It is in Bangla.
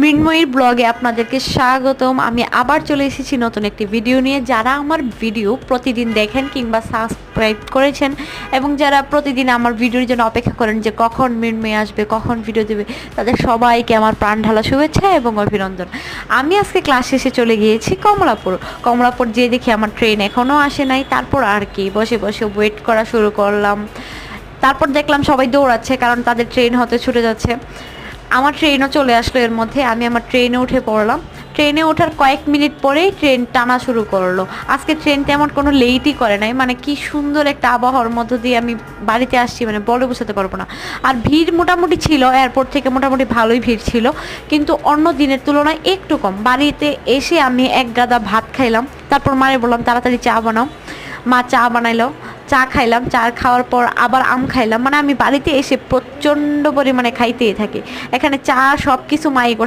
মৃন্ময়ীর ব্লগে আপনাদেরকে স্বাগতম। আমি আবার চলে এসেছি নতুন একটি ভিডিও নিয়ে। যারা আমার ভিডিও প্রতিদিন দেখেন কিংবা সাবস্ক্রাইব করেছেন এবং যারা প্রতিদিন আমার ভিডিওর জন্য অপেক্ষা করেন যে কখন মৃন্ময়ী আসবে, কখন ভিডিও দেবে, তাদের সবাইকে আমার প্রাণ ঢালা শুভেচ্ছা এবং অভিনন্দন। আমি আজকে ক্লাস শেষে চলে গিয়েছি কমলাপুর যেয়ে দেখি আমার ট্রেন এখনও আসে নাই। তারপর আর কি বসে বসে ওয়েট করা শুরু করলাম। তারপর দেখলাম সবাই দৌড়াচ্ছে, কারণ তাদের ট্রেন হতে ছুটে যাচ্ছে। আমার ট্রেনও চলে আসলো এর মধ্যে। আমি আমার ট্রেনে উঠে পড়লাম। ট্রেনে ওঠার কয়েক মিনিট পরেই ট্রেন টানা শুরু করলো। আজকে ট্রেন তেমন কোনো লেটই করে নাই। মানে কি সুন্দর একটা আবহাওয়ার মধ্য দিয়ে আমি বাড়িতে আসছি, মানে বলে বোঝাতে পারবো না। আর ভিড় মোটামুটি ছিল, এয়ারপোর্ট থেকে মোটামুটি ভালোই ভিড় ছিল, কিন্তু অন্য দিনের তুলনায় একটু কম। বাড়িতে এসে আমি এক গাদা ভাত খাইলাম। তারপর মারে বললাম তাড়াতাড়ি চা বানাও। মা চা বানাইলো, চা খাইলাম। চা খাওয়ার পর আবার আম খাইলাম। মানে আমি বাড়িতে এসে প্রচণ্ড পরিমাণে খাইতেই থাকি। এখানে চা সব কিছু মাই